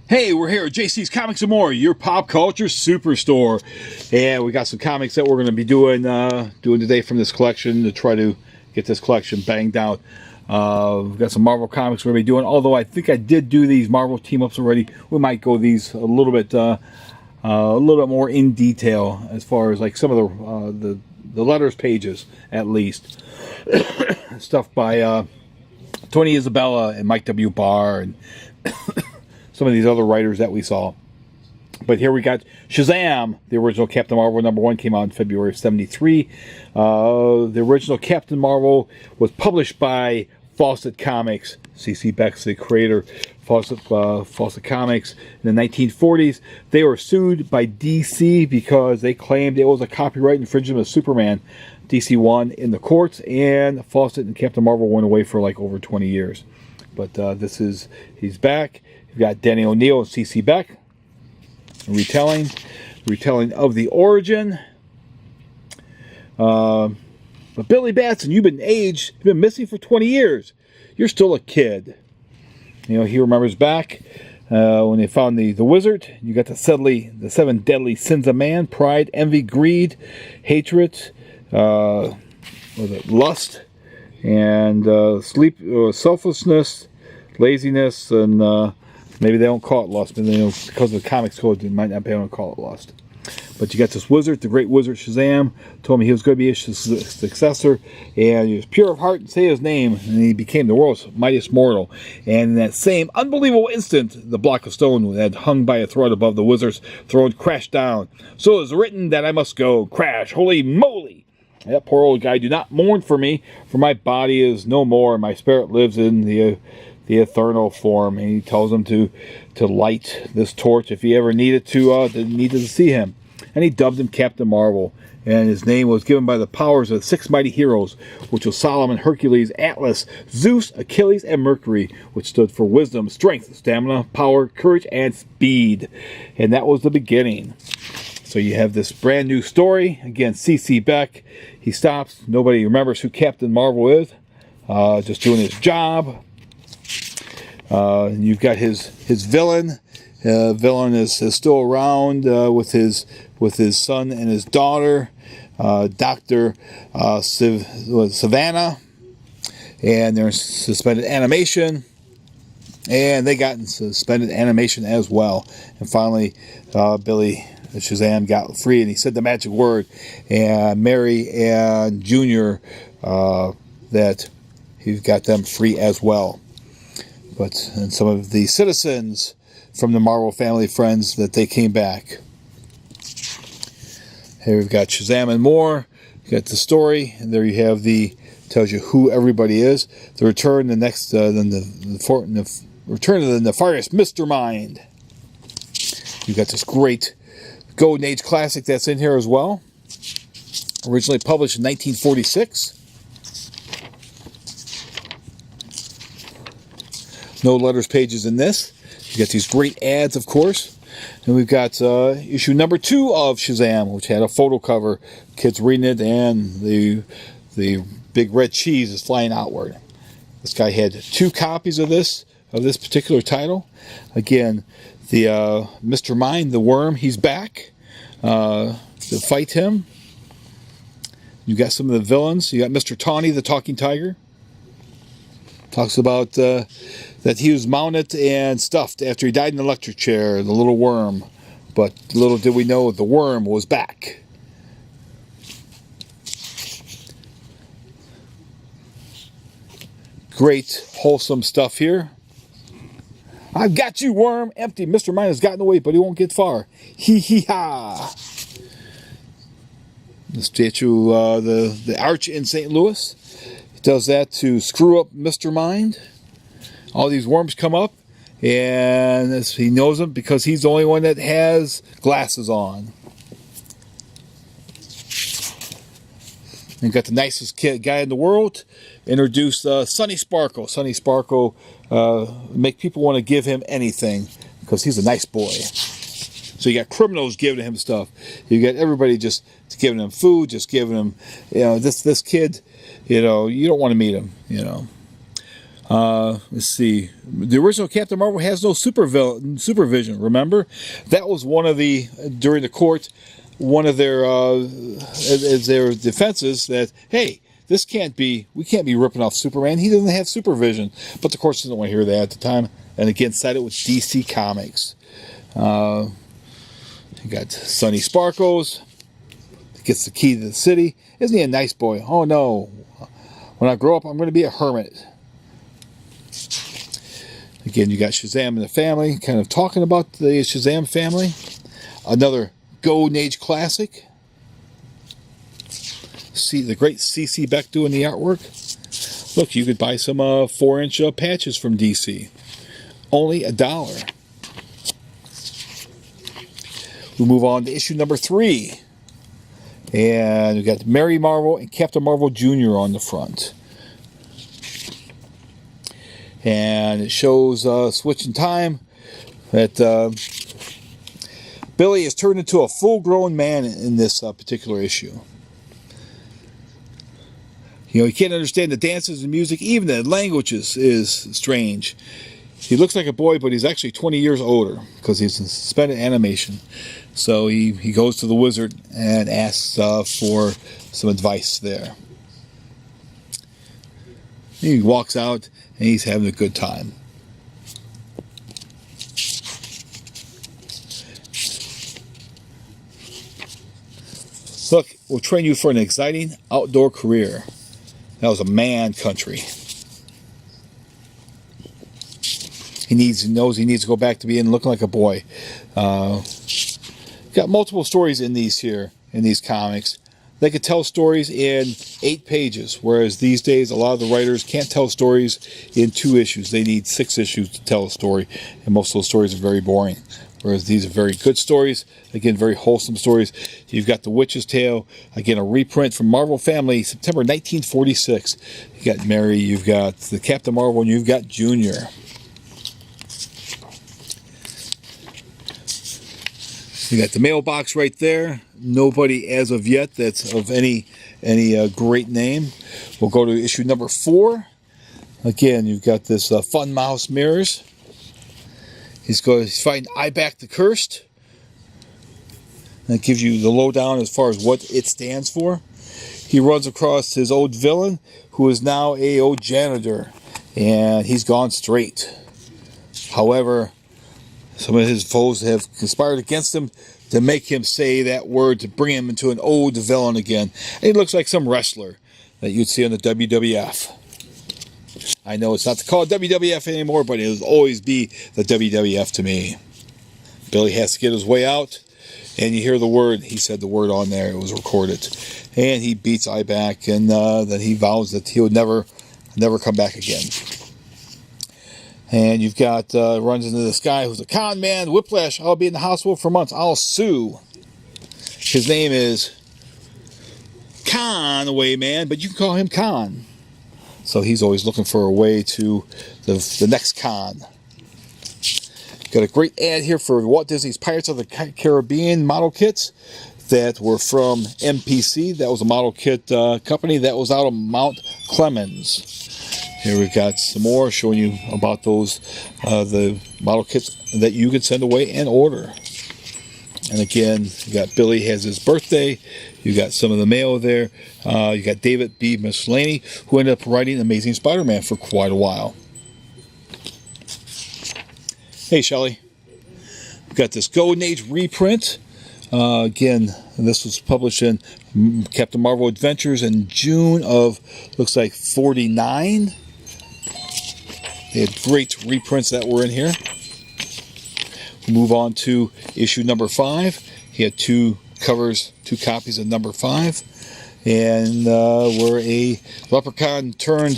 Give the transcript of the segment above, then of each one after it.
Hey, we're here at JC's Comics and More, your pop culture superstore. And we got some comics that we're going to be doing today from this collection to try to get this collection banged out. We've got some Marvel comics we're going to be doing. Although I think I did do these Marvel team-ups already. We might go these a little bit more in detail as far as like some of the letters pages at least. Stuff by Tony Isabella and Mike W. Barr and some of these other writers that we saw. But here we got SHAZAM, the original Captain Marvel #1, came out in February of '73. The original Captain Marvel was published by Fawcett Comics. C.C. Beck's the creator, Fawcett Comics, in the 1940s. They were sued by DC because they claimed it was a copyright infringement of Superman. DC won in the courts, and Fawcett and Captain Marvel went away for like over 20 years. But he's back. You've got Danny O'Neill and C.C. Beck, retelling of the origin. But Billy Batson, you've been missing for 20 years. You're still a kid. You know, he remembers back when they found the wizard. You got the 7 deadly sins of man: pride, envy, greed, hatred, lust, and selflessness, laziness, and maybe they don't call it lust. Maybe because of the comics code, they might not be able to call it lust. But you got this wizard, the great wizard SHAZAM, told me he was going to be his successor, and he was pure of heart and say his name, and he became the world's mightiest mortal. And in that same unbelievable instant, the block of stone that had hung by a thread above the wizard's throne crashed down. So it was written that I must go. Crash. Holy moly! That poor old guy, do not mourn for me, for my body is no more, and my spirit lives in the eternal form. And he tells him to light this torch if he ever needed to see him. And he dubbed him Captain Marvel, and his name was given by the powers of the 6 mighty heroes, which was Solomon, Hercules, Atlas, Zeus, Achilles, and Mercury, which stood for wisdom, strength, stamina, power, courage, and speed. And that was the beginning. So you have this brand new story. Again, C.C. Beck. He stops. Nobody remembers who Captain Marvel is. Just doing his job. You've got his villain. Villain is still around with his son and his daughter, Dr. Savannah, and they're in suspended animation, and they got in suspended animation as well. And finally, Billy SHAZAM got free, and he said the magic word, and Mary and Junior, that he got them free as well. And some of the citizens from the Marvel family friends, that they came back. Here we've got SHAZAM and more. You got the story, and there you have tells you who everybody is. The return, the return of the nefarious Mr. Mind. You got this great Golden Age classic that's in here as well. Originally published in 1946. No letters pages in this. You got these great ads, of course. And we've got issue number 2 of SHAZAM, which had a photo cover. Kids reading it, and the big red cheese is flying outward. This guy had 2 copies of this particular title. Again, the Mr. Mind, the worm, he's back to fight him. You got some of the villains. You got Mr. Tawny, the talking tiger. Talks about that he was mounted and stuffed after he died in the electric chair, the little worm. But little did we know the worm was back. Great, wholesome stuff here. I've got you, worm. Empty. Mr. Mind has gotten away, but he won't get far. Hee hee ha. The statue, the arch in St. Louis. Does that to screw up Mr. Mind. All these worms come up, and he knows them because he's the only one that has glasses on. And got the nicest guy in the world. Introduced Sonny Sparkle. Sonny Sparkle make people want to give him anything because he's a nice boy. So you got criminals giving him stuff. You got everybody just giving him food, just giving him, this kid. You don't want to meet him, Let's see. The original Captain Marvel has no supervision. Remember, that was one of the during the court, one of their as their defenses that hey, we can't be ripping off Superman. He doesn't have supervision. But the courts didn't want to hear that at the time, and again, cited with DC Comics. You got Sonny Sparkles gets the key to the city. Isn't he a nice boy? Oh no! When I grow up, I'm going to be a hermit. Again, you got Shazam and the family, kind of talking about the Shazam family. Another Golden Age classic. See the great C.C. Beck doing the artwork. Look, you could buy some 4-inch patches from DC. Only $1. We move on to issue number 3. And we got Mary Marvel and Captain Marvel Jr. on the front. And it shows switch in time that Billy is turned into a full-grown man in this particular issue. You know, he can't understand the dances and music, even the languages is strange. He looks like a boy, but he's actually 20 years older because he's suspended animation. So he goes to the wizard and asks for some advice there. He walks out and he's having a good time. Look, we'll train you for an exciting outdoor career. That was a man country. He knows he needs to go back to being looking like a boy. Got multiple stories in these comics. They could tell stories in 8 pages, whereas these days a lot of the writers can't tell stories in 2 issues. They need 6 issues to tell a story, and most of those stories are very boring. Whereas these are very good stories, again, very wholesome stories. You've got The Witch's Tale, again, a reprint from Marvel Family, September 1946. You got Mary, you've got the Captain Marvel, and you've got Junior. You got the mailbox right there. Nobody as of yet that's of any great name. We'll go to issue number 4. Again, you've got this Fun Mouse Mirrors. He's fighting Ibak the Cursed. That gives you the lowdown as far as what it stands for. He runs across his old villain, who is now a old janitor, and he's gone straight. However, some of his foes have conspired against him to make him say that word to bring him into an old villain again. And he looks like some wrestler that you'd see on the WWF. I know it's not called WWF anymore, but it'll always be the WWF to me. Billy has to get his way out, and you hear the word. He said the word on there. It was recorded. And he beats Ibak, and then he vows that he would never come back again. And you've got, runs into this guy who's a con man. Whiplash, I'll be in the hospital for months. I'll sue. His name is Conway Man, but you can call him Con. So he's always looking for a way to the next con. Got a great ad here for Walt Disney's Pirates of the Caribbean model kits that were from MPC. That was a model kit company that was out of Mount Clemens. Here we've got some more showing you about those, the model kits that you could send away and order. And again, you got Billy has his birthday. You got some of the mail there. You got David B. Miscellany, who ended up writing Amazing Spider-Man for quite a while. Hey, Shelley. We've got this Golden Age reprint. Again, this was published in Captain Marvel Adventures in June of, looks like, 49. They had great reprints that were in here. We move on to issue number 5. He had 2 copies of number 5. And where a leprechaun turned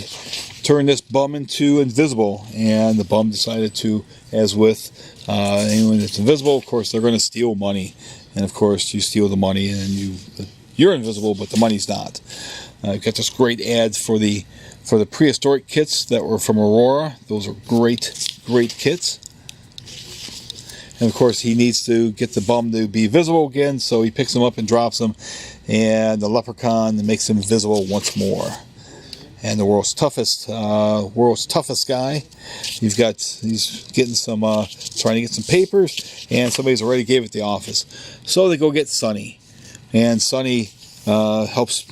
this bum into invisible. And the bum decided to, as with anyone that's invisible, of course, they're going to steal money. And of course, you steal the money and you're invisible, but the money's not. I've got this great ad for the prehistoric kits that were from Aurora. Those are great kits. And of course, he needs to get the bum to be visible again, so he picks him up and drops him, and the leprechaun makes him visible once more. and the world's toughest guy. You've got, he's getting some trying to get some papers, and somebody's already gave it the office. So they go get Sonny, and Sonny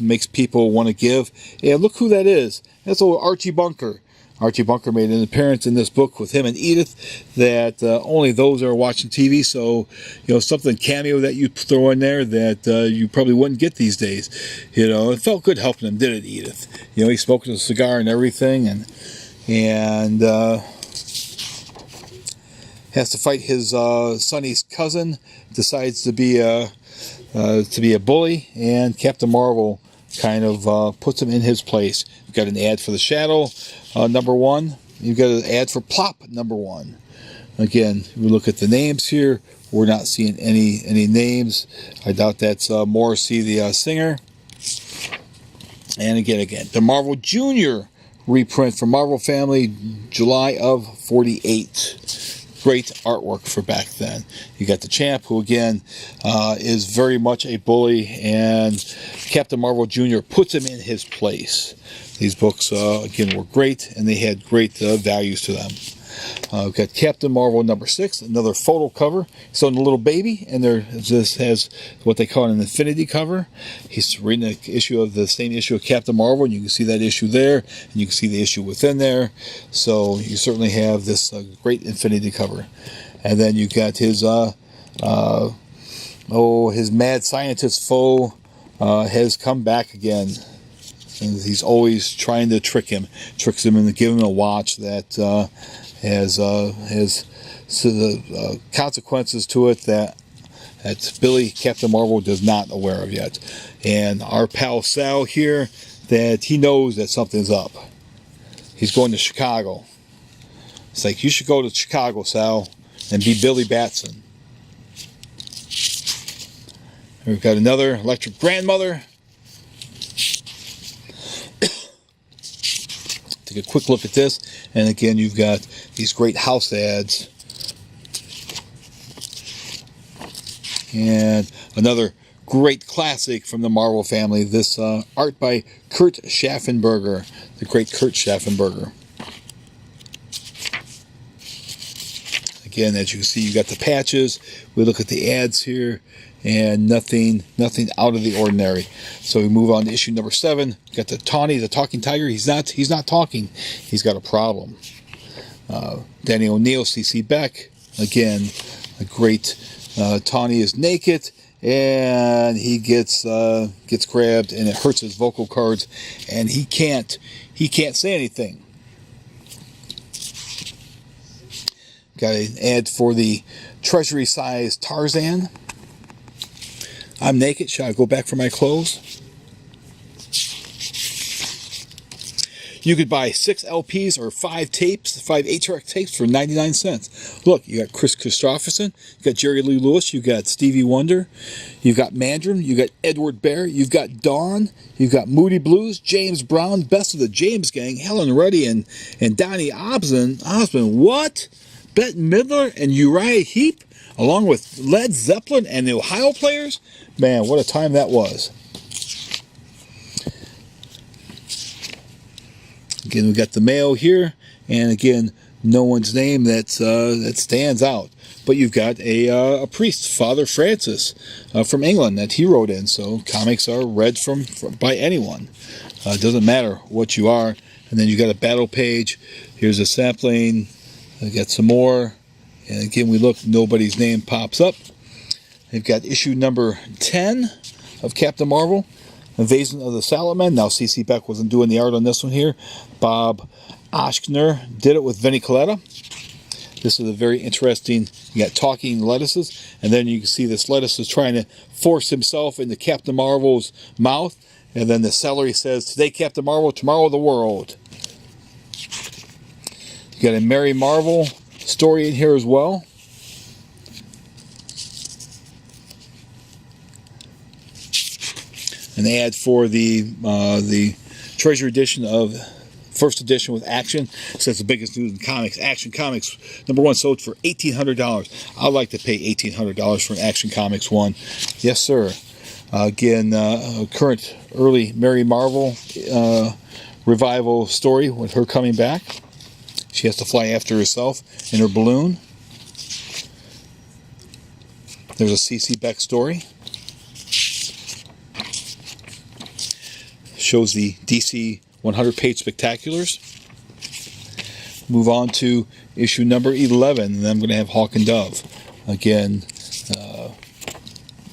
makes people want to give. And look who that is. That's old Archie Bunker. Archie Bunker made an appearance in this book with him and Edith that only those that are watching TV, so, you know, something cameo that you throw in there that you probably wouldn't get these days. You know, it felt good helping him, did it, Edith? You know, he smoked a cigar and everything, and has to fight his Sonny's cousin, decides to be a bully, and Captain Marvel kind of puts him in his place. You've got an ad for the Shadow, #1. You've got an ad for Plop, #1. Again, we look at the names here. We're not seeing any names. I doubt that's Morrissey, the singer. And again, the Marvel Junior reprint from Marvel Family, July of '48. Great artwork for back then. You got the Champ, who again is very much a bully, and Captain Marvel Jr. puts him in his place. These books, again, were great, and they had great values to them. We've got Captain Marvel #6, another photo cover. It's on the little baby, and this has what they call an infinity cover. He's reading an issue of the same issue of Captain Marvel, and you can see that issue there, and you can see the issue within there. So you certainly have this great infinity cover. And then you got his his mad scientist foe has come back again. And he's always trying to tricks him into giving him a watch that has consequences to it that Billy, Captain Marvel, does not aware of yet. And our pal Sal here, that he knows that something's up. He's going to Chicago. It's like, you should go to Chicago, Sal, and be Billy Batson. We've got another Electric Grandmother. Take a quick look at this, and again, you've got these great house ads, and another great classic from the Marvel Family. This art by Kurt Schaffenberger, the great Kurt Schaffenberger. Again, as you can see, you got the patches. We look at the ads here, and nothing out of the ordinary. So we move on to issue #7. Got the Tawny, the talking tiger. He's not talking. He's got a problem. Danny O'Neill, C.C. Beck. Again, a great. Tawny is naked, and he gets grabbed, and it hurts his vocal cords, and he can't say anything. Got an ad for the Treasury size Tarzan. I'm naked. Shall I go back for my clothes? You could buy 6 LPs or 5 tapes, 5 8-track tapes for 99 cents. Look, you got Chris Christopherson, you got Jerry Lee Lewis, you got Stevie Wonder, you've got Mandarin, you got Edward Bear, you've got Dawn, you've got Moody Blues, James Brown, Best of the James Gang, Helen Reddy, and Donny Osmond. What? Bette Midler and Uriah Heep, along with Led Zeppelin and the Ohio Players? Man, what a time that was. Again, we got the mail here, and again, no one's name that stands out. But you've got a priest, Father Francis, from England, that he wrote in. So comics are read by anyone. It doesn't matter what you are. And then you got a battle page. Here's a sampling. I got some more. And again, we look, nobody's name pops up. They've got issue #10 of Captain Marvel, Invasion of the Salaman. Now, C.C. Beck wasn't doing the art on this one here. Bob Oshner did it with Vinnie Coletta. This is a very interesting, you got talking lettuces, and then you can see this lettuce is trying to force himself into Captain Marvel's mouth, and then the celery says, "Today Captain Marvel, tomorrow the world." You got a Mary Marvel story in here as well. An ad for the Treasury edition of first edition with Action. Says the biggest news in comics. Action Comics #1 sold for $1,800. I'd like to pay $1,800 for an Action Comics 1. Yes, sir. Again, current early Mary Marvel revival story with her coming back. She has to fly after herself in her balloon. There's a C.C. Beck story. Shows the DC 100-page spectaculars. Move on to issue number 11, and then I'm going to have Hawk and Dove. Again,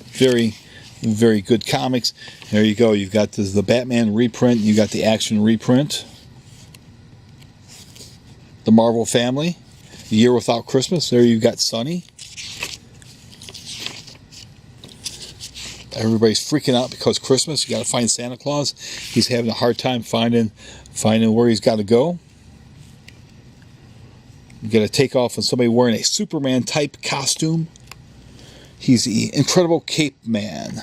very, very good comics. There you go. You've got the Batman reprint. You got the Action reprint. The Marvel Family. The Year Without Christmas. There you got Sunny. Everybody's freaking out because Christmas. You got to find Santa Claus. He's having a hard time finding where he's got to go. You got to take off on somebody wearing a Superman type costume. He's the Incredible Cape Man.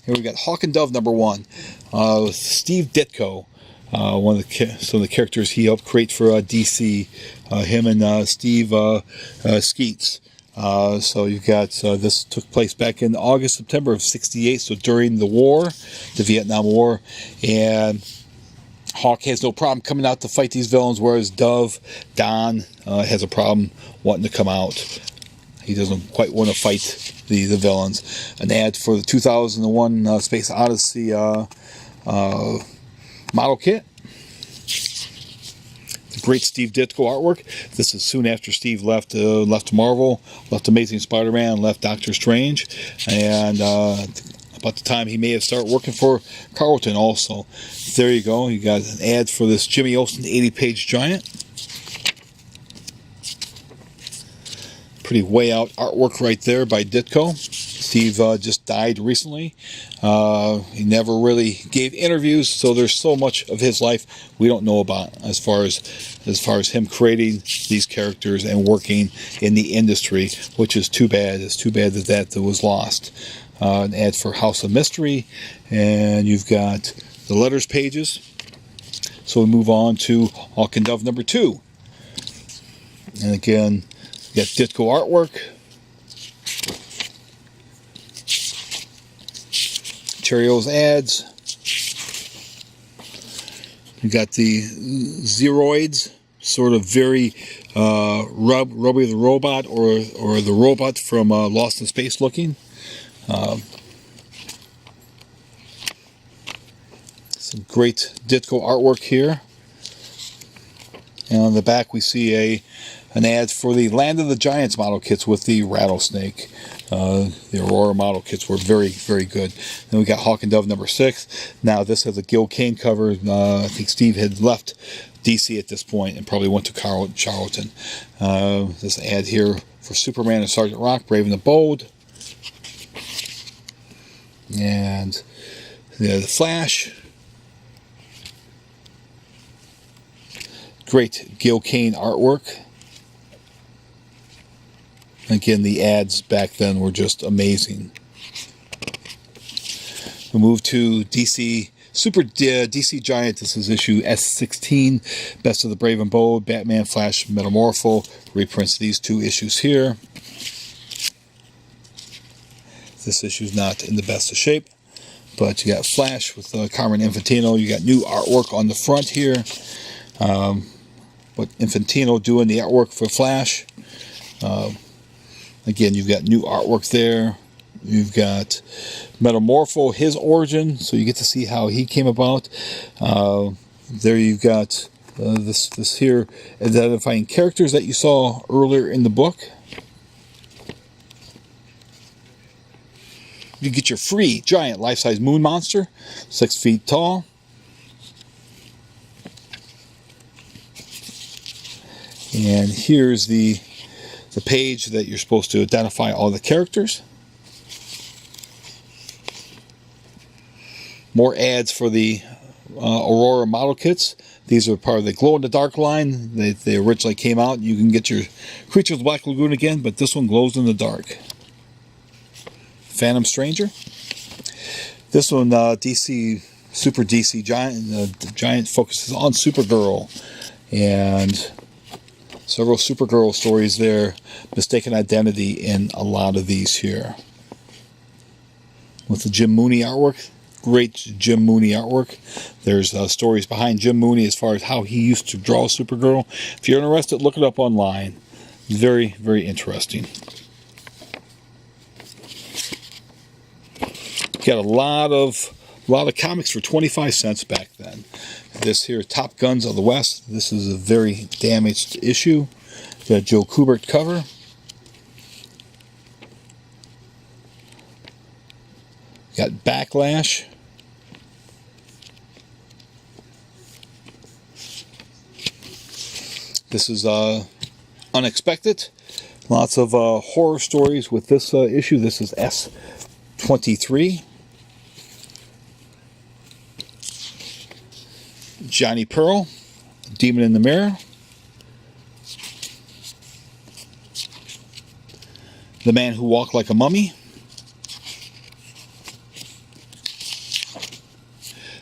Here we got Hawk and Dove number 1. Steve Ditko, some of the characters he helped create for DC. Him and Steve Skeets. So you've got, this took place back in August, September of '68, so during the war, the Vietnam War, and Hawk has no problem coming out to fight these villains, whereas Don, has a problem wanting to come out. He doesn't quite want to fight the villains. An ad for the 2001 Space Odyssey model kit. Great Steve Ditko artwork. This is soon after Steve left Marvel, left Amazing Spider-Man, left Doctor Strange, and about the time he may have started working for Carlton also. There you go. You got an ad for this Jimmy Olsen 80-page giant. Pretty way out artwork right there by Ditko. Steve just died recently. He never really gave interviews, so there's so much of his life we don't know about as far as him creating these characters and working in the industry, which is too bad. It's too bad that was lost. An ad for House of Mystery, and you've got the letters pages. So we move on to Hawk and Dove number 2. And again, you got Ditko artwork. Cheerios ads. You got the Zeroids, sort of very Robbie the Robot or the robot from Lost in Space looking. Some great Ditko artwork here. And on the back we see an ad for the Land of the Giants model kits with the rattlesnake. The Aurora model kits were very, very good. Then we got Hawk and Dove number 6. Now this has a Gil Kane cover. I think Steve had left DC at this point and probably went to Charlton. This ad here for Superman and Sergeant Rock, Brave and the Bold. And the Flash. Great Gil Kane artwork. Again, the ads back then were just amazing. We move to DC DC Giant. This is issue S16, Best of the Brave and Bold, Batman, Flash, Metamorpho. Reprints these 2 issues here. This issue is not in the best of shape, but you got Flash with Carmen Infantino. You got new artwork on the front here. But Infantino doing the artwork for Flash. Again, you've got new artwork there. You've got Metamorpho, his origin, so you get to see how he came about. There you've got this here, identifying characters that you saw earlier in the book. You get your free giant life-size moon monster, 6 feet tall. And here's the page that you're supposed to identify all the characters. More ads for the Aurora model kits. These are part of the Glow in the Dark line. They originally came out. You can get your Creatures of the Black Lagoon again, but this one glows in the dark. Phantom Stranger. This one, DC Super DC Giant. The Giant focuses on Supergirl, and several Supergirl stories there. Mistaken identity in a lot of these here. With the Jim Mooney artwork. great Jim Mooney artwork. There's stories behind Jim Mooney as far as how he used to draw Supergirl. If you're interested, look it up online. Very, very interesting. Got a lot of comics for 25 cents back then. This here, Top Guns of the West. This is a very damaged issue. Got Joe Kubert cover. Got Backlash. This is Unexpected. Lots of horror stories with this issue. This is S23. Johnny Pearl, Demon in the Mirror. The Man Who Walked Like a Mummy.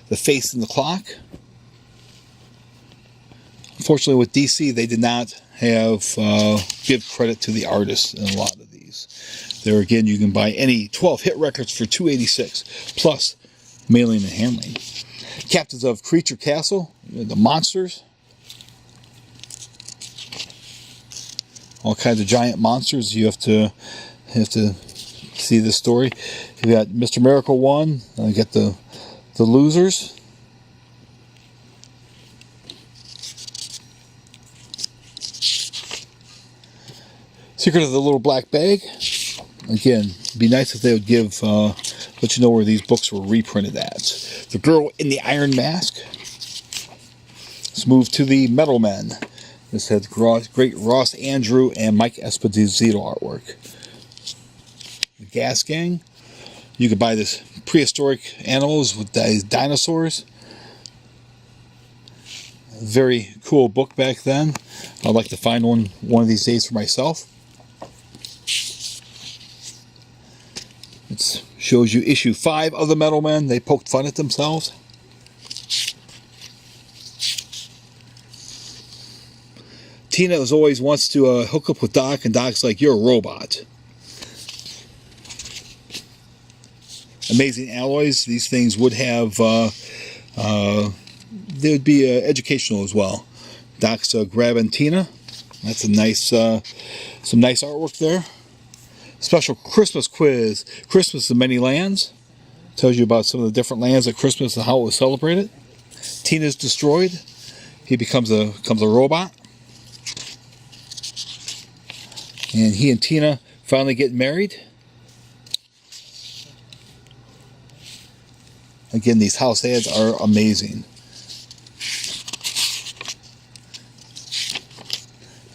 The Face in the Clock. Unfortunately, with DC, they did not have give credit to the artists in a lot of these. There again, you can buy any 12 hit records for $2.86 plus mailing and handling. Captains of Creature Castle, the monsters. All kinds of giant monsters. You have to see this story. You got Mr. Miracle 1. You got the losers. Secret of the Little Black Bag. Again, it'd be nice if they would give let you know where these books were reprinted at. The Girl in the Iron Mask. Let's move to the Metal Men. This has great Ross Andrew and Mike Esposito artwork. The Gas Gang. You could buy this prehistoric animals with these dinosaurs. Very cool book back then. I'd like to find one of these days for myself. It shows you issue 5 of the Metal Men. They poked fun at themselves. Tina as always wants to hook up with Doc, and Doc's like, "You're a robot." Amazing Alloys. These things would have, they would be educational as well. Doc's grabbing Tina. That's a nice, some nice artwork there. Special Christmas quiz. Christmas in Many Lands. Tells you about some of the different lands at Christmas and how it was celebrated. Tina's destroyed. He becomes a robot. And he and Tina finally get married. Again, these house ads are amazing.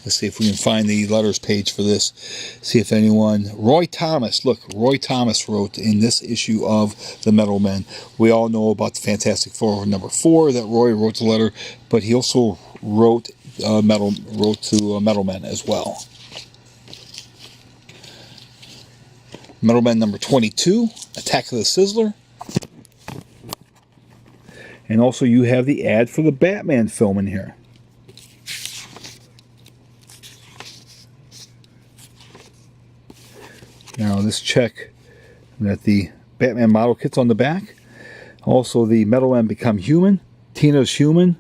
Let's see if we can find the letters page for this. See if anyone... Roy Thomas. Look, Roy Thomas wrote in this issue of the Metal Men. We all know about the Fantastic Four number 4 that Roy wrote the letter, but he also wrote to Metal Men as well. Metal Men number 22, Attack of the Sizzler. And also you have the ad for the Batman film in here. Now let's check that the Batman model kit's on the back. Also the Metal Men become human. Tina's human.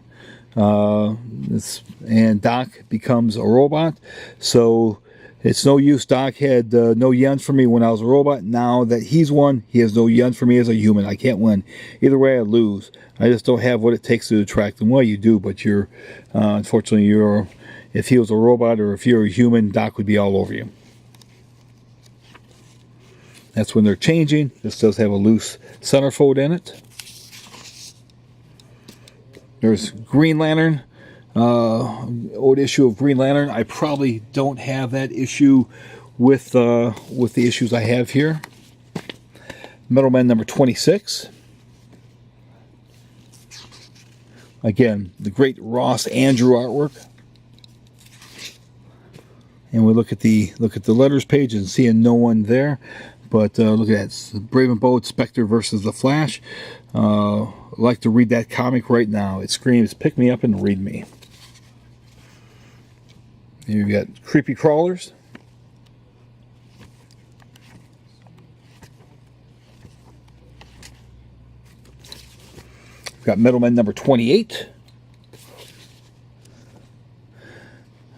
And Doc becomes a robot. So it's no use. Doc had no yen for me when I was a robot. Now that he's one, he has no yen for me as a human. I can't win. Either way, I lose. I just don't have what it takes to attract them. Well, you do, but you're, unfortunately, if he was a robot or if you're a human, Doc would be all over you. That's when they're changing. This does have a loose centerfold in it. There's Green Lantern. Old issue of Green Lantern. I probably don't have that issue with the issues I have here. Metal Men number 26. Again, the great Ross Andrew artwork. And we look at the letters page and seeing no one there. But look at that. It's Brave and Bold, Spectre versus the Flash. I'd like to read that comic right now. It screams, "Pick me up and read me." Here you've got Creepy Crawlers. We've got Middleman number 28.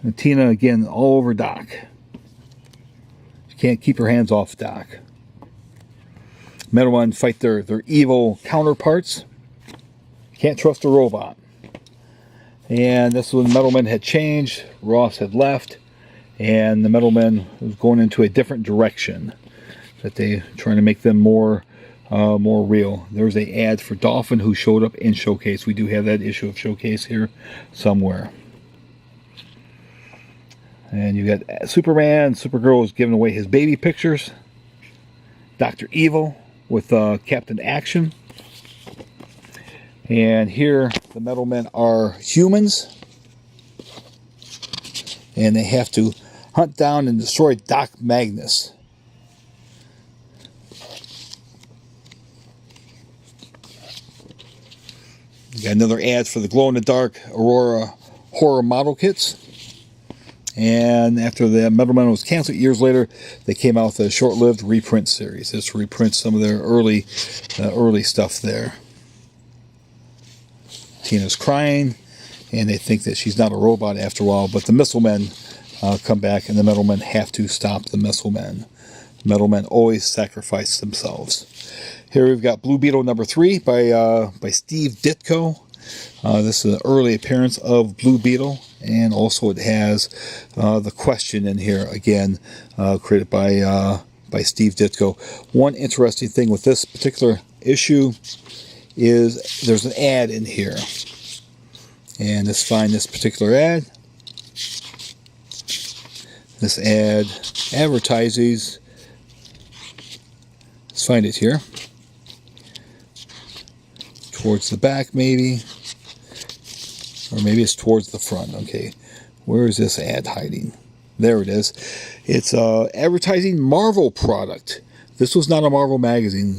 And Tina, again, all over Doc. She can't keep her hands off Doc. Middlemen fight their evil counterparts. Can't trust a robot. And this was when Middleman had changed. Ross had left. And the Middleman was going into a different direction. That they trying to make them more real. There's an ad for Dolphin who showed up in Showcase. We do have that issue of Showcase here somewhere. And you got Superman. Supergirl is giving away his baby pictures. Dr. Evil with Captain Action. And here the Metalmen are humans. And they have to hunt down and destroy Doc Magnus. You got another ad for the glow-in-the-dark Aurora horror model kits. And after the Metalman was canceled years later, they came out with a short-lived reprint series. This reprints some of their early stuff there. Tina's crying, and they think that she's not a robot after a while. But the Missile Men come back, and the Metalmen have to stop the Missile Men. Metalmen always sacrifice themselves. Here we've got Blue Beetle number 3 by Steve Ditko. This is an early appearance of Blue Beetle. And also it has the question in here, again, created by Steve Ditko. One interesting thing with this particular issue is there's an ad in here. And let's find this particular ad. This ad advertises, let's find it here, towards the back maybe. Or maybe it's towards the front. Okay, where is this ad hiding? There it is. It's advertising Marvel product. This was not a Marvel magazine.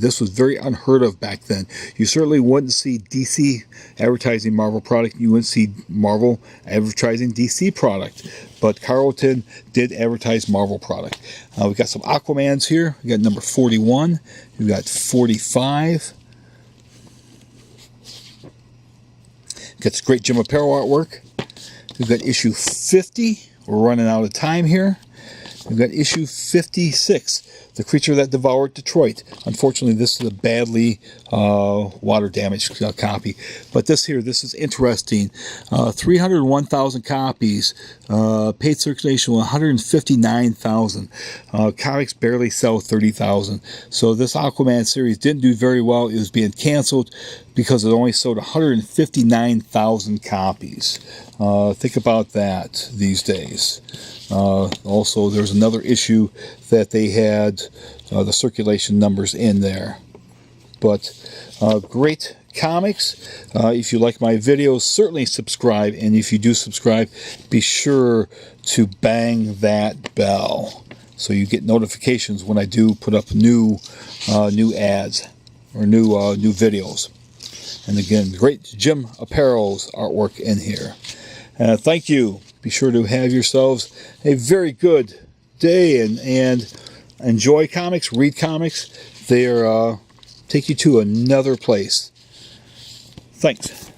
This was very unheard of back then. You certainly wouldn't see DC advertising Marvel product. You wouldn't see Marvel advertising DC product. But Carlton did advertise Marvel product. We've got some Aquamans here. We got number 41. We've got 45. Got this great Jim Aparo artwork. We've got issue 50. We're running out of time here. We've got issue 56, The Creature That Devoured Detroit. Unfortunately, this is a badly water damaged copy. But this is interesting. 301,000 copies. Paid circulation 159,000. Comics barely sell 30,000. So this Aquaman series didn't do very well. It was being canceled because it only sold 159,000 copies. Think about that these days. Also, there's another issue that they had the circulation numbers in there. But great comics. If you like my videos, certainly subscribe. And if you do subscribe, be sure to bang that bell so you get notifications when I do put up new ads or new videos. And again, great Jim Aparo's artwork in here. Thank you. Be sure to have yourselves a very good day and enjoy comics, read comics. They take you to another place. Thanks.